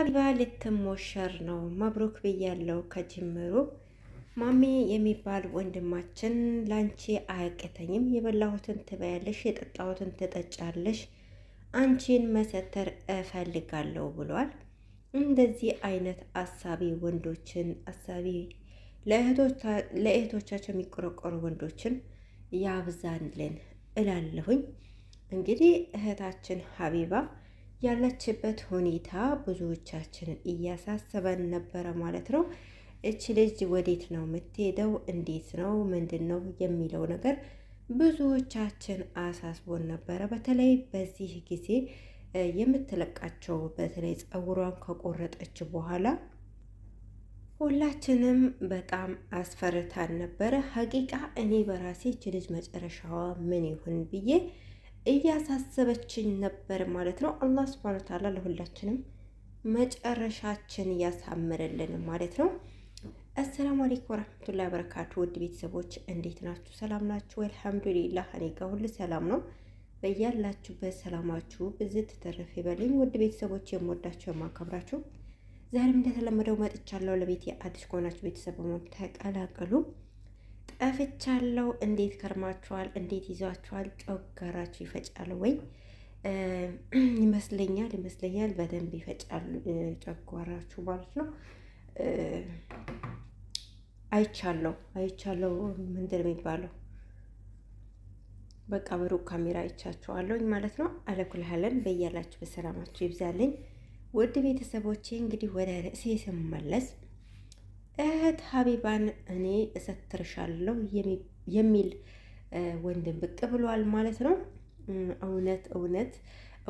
ሀቢባ ልትሞሸር ነው። መብሩክ ብያለው ከጅምሩ። ማሚ የሚባል ወንድማችን ላንቺ አያቅተኝም፣ የበላሁትን ትበያለሽ፣ የጠጣሁትን ትጠጫለሽ፣ አንቺን መሰተር እፈልጋለሁ ብሏል። እንደዚህ አይነት አሳቢ ወንዶችን ለእህቶቻቸው የሚቆረቆሩ ወንዶችን ያብዛልን እላለሁኝ። እንግዲህ እህታችን ሀቢባ ያለችበት ሁኔታ ብዙዎቻችንን እያሳሰበን ነበረ ማለት ነው። እች ልጅ ወዴት ነው የምትሄደው? እንዴት ነው? ምንድን ነው የሚለው ነገር ብዙዎቻችን አሳስቦን ነበረ። በተለይ በዚህ ጊዜ የምትለቃቸው በተለይ ፀጉሯን ከቆረጠች በኋላ ሁላችንም በጣም አስፈርታን ነበረ። ሀቂቃ እኔ በራሴ እች ልጅ መጨረሻዋ ምን ይሁን ብዬ እያሳሰበችኝ ነበር ማለት ነው። አላህ ሱብሃነሁ ወተዓላ ለሁላችንም መጨረሻችን ያሳምርልን ማለት ነው። አሰላሙ አለይኩም ወራህመቱላሂ ወበረካቱ። ውድ ቤተሰቦች እንዴት ናችሁ? ሰላም ናችሁ? አልሐምዱሊላህ እኔ ጋር ሁሉ ሰላም ነው። በያላችሁበት ሰላማችሁ ብዝት ተረፍ ይበልኝ። ውድ ቤተሰቦች የምወዳችሁ የማከብራችሁ፣ ዛሬም እንደተለመደው መጥቻለሁ። ለቤት አዲስ ከሆናችሁ ቤተሰብ በመሆን ተቀላቀሉ። ጠፍቻለሁ። እንዴት ከርማችኋል? እንዴት ይዟችኋል? ጨጓራችሁ ይፈጫል ወይ? ይመስለኛል በደንብ ይፈጫል ጨጓራችሁ ማለት ነው። አይቻለሁ ምንድን ነው የሚባለው? በቃ በሩቅ ካሜራ አይቻችኋለሁ ማለት ነው። አለኩልሃለን በያላችሁ በሰላማችሁ ይብዛልኝ። ውድ ቤተሰቦቼ እንግዲህ ወደ ርዕሴ ስመለስ እህት ሀቢባን እኔ እሰትርሻለሁ የሚል ወንድም ብቅ ብሏል ማለት ነው።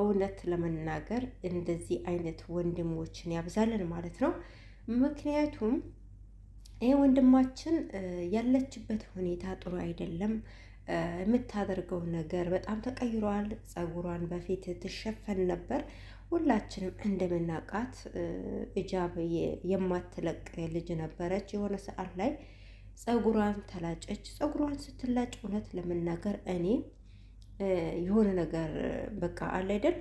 እውነት ለመናገር እንደዚህ አይነት ወንድሞችን ያብዛልን ማለት ነው። ምክንያቱም ይሄ ወንድማችን ያለችበት ሁኔታ ጥሩ አይደለም። የምታደርገው ነገር በጣም ተቀይሯል። ፀጉሯን በፊት ትሸፈን ነበር። ሁላችንም እንደምናውቃት እጃብ የማትለቅ ልጅ ነበረች። የሆነ ሰዓት ላይ ፀጉሯን ተላጨች። ፀጉሯን ስትላጭ እውነት ለመናገር እኔ የሆነ ነገር በቃ አለ አይደል፣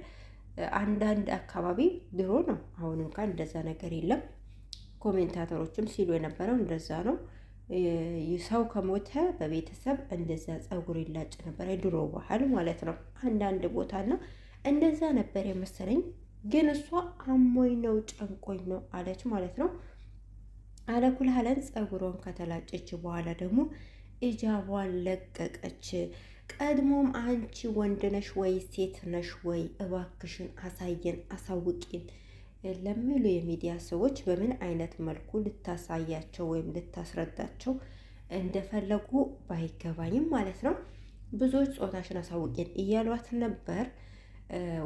አንዳንድ አካባቢ ድሮ ነው፣ አሁን እንኳን እንደዛ ነገር የለም። ኮሜንታተሮችም ሲሉ የነበረው እንደዛ ነው። ሰው ከሞተ በቤተሰብ እንደዛ ፀጉር ይላጭ ነበር፣ የድሮ ባህል ማለት ነው። አንዳንድ ቦታና እንደዛ ነበር የመሰለኝ። ግን እሷ አሞኝ ነው ጨንቆኝ ነው አለች ማለት ነው። አለኩልሃለን ፀጉሯን ከተላጨች በኋላ ደግሞ ኢጃቧን ለቀቀች። ቀድሞም አንቺ ወንድ ነሽ ወይ ሴት ነሽ ወይ እባክሽን አሳየን፣ አሳውቂን ለሚሉ የሚዲያ ሰዎች በምን አይነት መልኩ ልታሳያቸው ወይም ልታስረዳቸው እንደፈለጉ ባይገባኝም ማለት ነው። ብዙዎች ጾታሽን አሳውቂን እያሏት ነበር።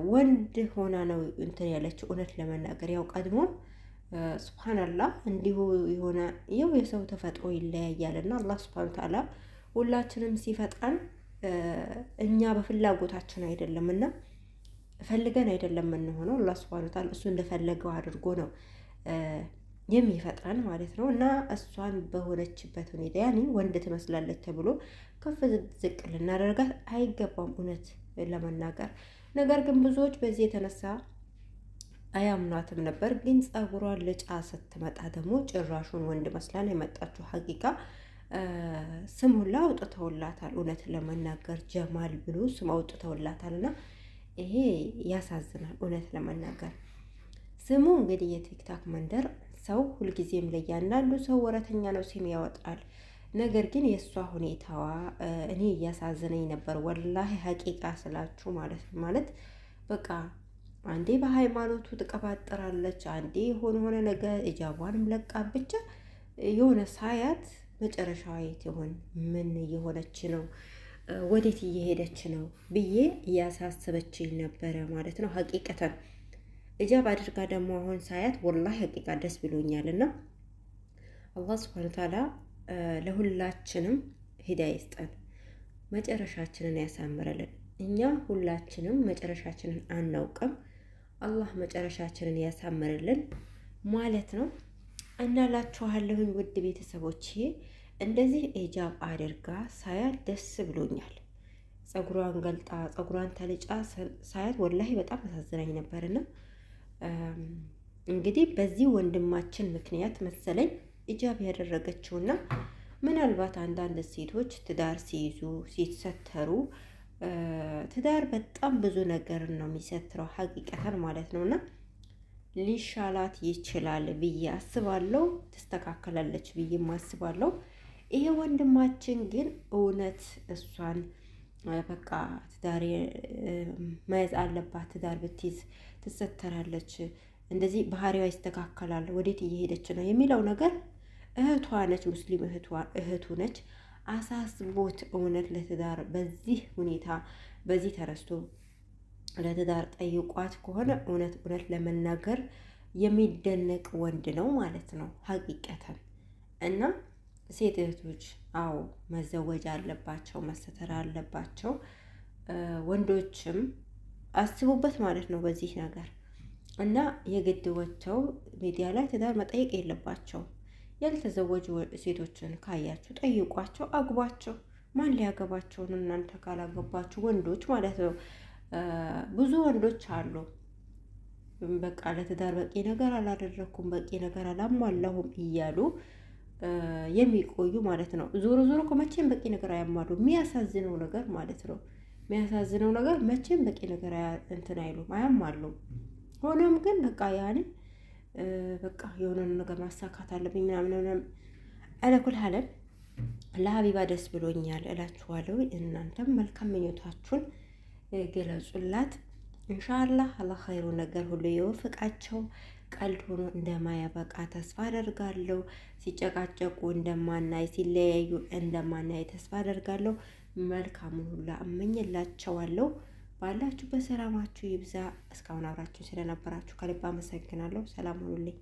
ወንድ ሆና ነው እንትን ያለችው። እውነት ለመናገር ያው ቀድሞም ሱብሃንአላህ እንዲሁ የሆነ ያው የሰው ተፈጥሮ ይለያያልና አላህ ሱብሃነሁ ወተዓላ ሁላችንም ሲፈጥረን እኛ በፍላጎታችን አይደለምና ፈልገን አይደለም የምንሆነው። አላህ ሱብሃነሁ ወተዓላ እሱ እንደፈለገው አድርጎ ነው የሚፈጥረን ማለት ነው። እና እሷን በሆነችበት ሁኔታ ያኔ ወንድ ትመስላለች ተብሎ ከፍ ዝቅ ልናደርጋት አይገባም እውነት ለመናገር። ነገር ግን ብዙዎች በዚህ የተነሳ አያምኗትም ነበር። ግን ፀጉሯን ልጫ ስትመጣ ደግሞ ጭራሹን ወንድ መስላን የመጣችው ሀቂቃ ስም ሁላ አውጥተውላታል። እውነት ለመናገር ጀማል ብሎ ስም አውጥተውላታል። እና ይሄ ያሳዝናል እውነት ለመናገር። ስሙ እንግዲህ የቲክታክ መንደር ሰው ሁልጊዜም ለእያንዳንዱ ሰው ወረተኛ ነው ስም ያወጣል። ነገር ግን የእሷ ሁኔታዋ እኔ እያሳዘነኝ ነበር ወላሂ ሀቂቃ ስላችሁ ማለት በቃ አንዴ በሃይማኖቱ ትቀባጠራለች፣ አንዴ የሆነ ነገር እጃቧንም ለቃ ብቻ የሆነ ሳያት መጨረሻዋ የት ይሆን? ምን እየሆነች ነው? ወዴት እየሄደች ነው ብዬ እያሳሰበችኝ ነበረ ማለት ነው። ሀቂቀተን እጃብ አድርጋ ደግሞ አሁን ሳያት ወላሂ ሀቂቃ ደስ ብሎኛል። እና አላህ ሱብሃነሁ ወተዓላ ለሁላችንም ሂዳያ ይስጠን፣ መጨረሻችንን ያሳምረልን። እኛ ሁላችንም መጨረሻችንን አናውቅም። አላህ መጨረሻችንን ያሳምርልን ማለት ነው። እናላችኋለሁኝ ውድ ቤተሰቦቼ፣ እንደዚህ ኢጃብ አድርጋ ሳያት ደስ ብሎኛል። ፀጉሯን ገልጣ ፀጉሯን ተልጫ ሳያት ወላሂ በጣም አሳዝናኝ ነበርና እንግዲህ በዚህ ወንድማችን ምክንያት መሰለኝ ኢጃብ ያደረገችውና ምናልባት አንዳንድ ሴቶች ትዳር ሲይዙ ሲሰተሩ ትዳር በጣም ብዙ ነገር ነው የሚሰትረው ሀቂቀተን ማለት ነውና ሊሻላት ይችላል ብዬ አስባለሁ። ትስተካከላለች ብዬ አስባለሁ። ይሄ ወንድማችን ግን እውነት እሷን በቃ ትዳር መያዝ አለባት፣ ትዳር ብትይዝ ትሰተራለች፣ እንደዚህ ባህሪዋ ይስተካከላል፣ ወዴት እየሄደች ነው የሚለው ነገር እህቷ ነች፣ ሙስሊም እህቱ ነች። አሳስቦት እውነት ለትዳር በዚህ ሁኔታ በዚህ ተረስቶ ለትዳር ጠይቋት ከሆነ እውነት ለመናገር የሚደነቅ ወንድ ነው ማለት ነው ሀቂቀተን። እና ሴት እህቶች አዎ መዘወጅ አለባቸው፣ መሰተር አለባቸው። ወንዶችም አስቡበት ማለት ነው በዚህ ነገር እና የግድ ወጥተው ሚዲያ ላይ ትዳር መጠየቅ የለባቸው። ያልተዘወጁ ሴቶችን ካያችሁ ጠይቋቸው፣ አግቧቸው። ማን ሊያገባቸው ነው እናንተ ካላገባችሁ? ወንዶች ማለት ነው። ብዙ ወንዶች አሉ በቃ ለትዳር በቂ ነገር አላደረኩም፣ በቂ ነገር አላሟላሁም እያሉ የሚቆዩ ማለት ነው። ዞሮ ዞሮ መቼም በቂ ነገር አያሟሉ። የሚያሳዝነው ነገር ማለት ነው፣ የሚያሳዝነው ነገር መቼም በቂ ነገር እንትን አይሉም፣ አያሟሉም። ሆኖም ግን በቃ ያኔ በቃ የሆነ ነገር ማሳካት አለብኝ ምናምን አለኩል ሀለን ለሀቢባ ደስ ብሎኛል እላችኋለሁ። እናንተም መልካም ምኞታችሁን ገለጹላት። ኢንሻአላህ አላህ ኸይሩ ነገር ሁሉ ይወፍቃቸው። ቀልድ ሆኖ እንደማያበቃ ተስፋ አደርጋለሁ። ሲጨቃጨቁ እንደማናይ፣ ሲለያዩ እንደማናይ ተስፋ አደርጋለሁ። መልካሙን ሁሉ እመኝላቸዋለሁ። ባላችሁ በሰላማችሁ ይብዛ። እስካሁን አብራችሁ ስለነበራችሁ ከልብ አመሰግናለሁ። ሰላም ሁኑልኝ።